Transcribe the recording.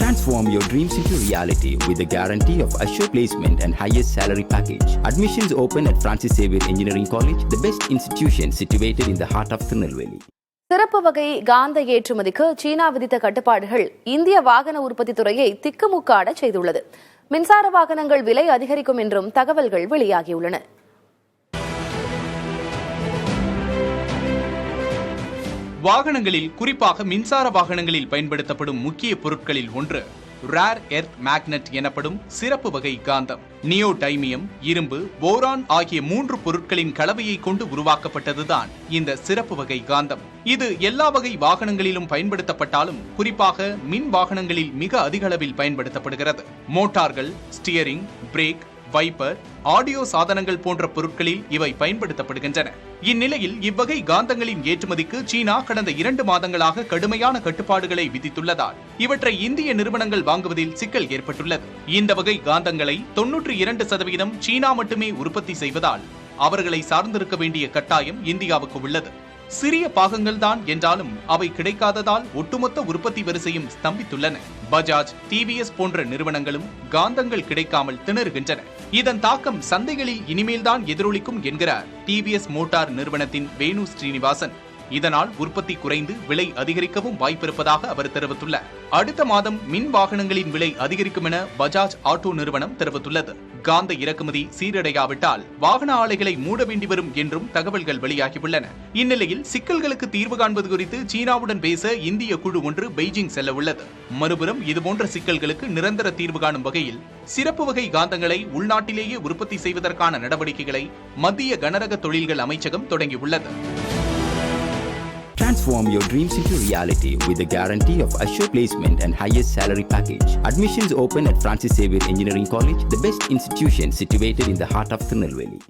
Transform your dreams into reality with the guarantee of assured placement and highest salary package. Admissions open at Francis Xavier Engineering College, the best institution situated in the heart of Tirunelveli. சிறப்பு வகை காந்த ஏற்றுமதிக்கு சீனா விதித்த கட்டுப்பாடுகள் இந்திய வாகன உற்பத்தி துறையை திக்குமுக்காட செய்துள்ளது. மின்சார வாகனங்கள் விலை அதிகரிக்கும் என்றும் தகவல்கள் வெளியாகியுள்ளன. வாகனங்களில் குறிப்பாக மின்சார வாகனங்களில் பயன்படுத்தப்படும் முக்கிய பொருட்களில் ஒன்று ரேர் எர்த் மேக்னெட் எனப்படும் சிறப்பு வகை காந்தம். நியோடைமியம், இரும்பு, போரான் ஆகிய 3 பொருட்களின் கலவையை கொண்டு உருவாக்கப்பட்டதுதான் இந்த சிறப்பு வகை காந்தம். இது எல்லா வகை வாகனங்களிலும் பயன்படுத்தப்பட்டாலும் குறிப்பாக மின் வாகனங்களில் மிக அதிக அளவில் பயன்படுத்தப்படுகிறது. மோட்டார்கள், ஸ்டியரிங், பிரேக், வைப்பர், ஆடியோ சாதனங்கள் போன்ற பொருட்களில் இவை பயன்படுத்தப்படுகின்றன. இந்நிலையில் இவ்வகை காந்தங்களின் ஏற்றுமதிக்கு சீனா கடந்த 2 மாதங்களாக கடுமையான கட்டுப்பாடுகளை விதித்துள்ளதால் இவற்றை இந்திய நிறுவனங்கள் வாங்குவதில் சிக்கல் ஏற்பட்டுள்ளது. இந்த வகை காந்தங்களை 92% சீனா மட்டுமே உற்பத்தி செய்வதால் அவர்களை சார்ந்திருக்க வேண்டிய கட்டாயம் இந்தியாவுக்கு உள்ளது. சிறிய பாகங்கள் தான் என்றாலும் அவை கிடைக்காததால் ஒட்டுமொத்த உற்பத்தி வரிசையும் ஸ்தம்பித்துள்ளன. பஜாஜ், டிவிஎஸ் போன்ற நிறுவனங்களும் காந்தங்கள் கிடைக்காமல் திணறுகின்றன. இதன் தாக்கம் சந்தைகளில் இனிமேல்தான் எதிரொலிக்கும் என்கிறார் டிவிஎஸ் மோட்டார் நிறுவனத்தின் வேணு ஸ்ரீனிவாசன். இதனால் உற்பத்தி குறைந்து விலை அதிகரிக்கவும் வாய்ப்பிருப்பதாக அவர் தெரிவித்துள்ளார். அடுத்த மாதம் மின் வாகனங்களின் விலை அதிகரிக்கும் என பஜாஜ் ஆட்டோ நிறுவனம் தெரிவித்துள்ளது. காந்த இறக்குமதி சீரடையாவிட்டால் வாகன ஆலைகளை மூட வேண்டி வரும் என்றும் தகவல்கள் வெளியாகியுள்ளன. இந்நிலையில் சிக்கல்களுக்கு தீர்வு காண்பது குறித்து சீனாவுடன் பேச இந்திய குழு ஒன்று பெய்ஜிங் செல்ல உள்ளது. மறுபுறம் இதுபோன்ற சிக்கல்களுக்கு நிரந்தர தீர்வு காணும் வகையில் சிறப்பு வகை காந்தங்களை உள்நாட்டிலேயே உற்பத்தி செய்வதற்கான நடவடிக்கைகளை மத்திய கனரக தொழில்கள் அமைச்சகம் தொடங்கியுள்ளது. Transform your dreams into reality with the guarantee of assured placement and highest salary package. Admissions open at Francis Xavier Engineering College, the best institution situated in the heart of Tirunelveli.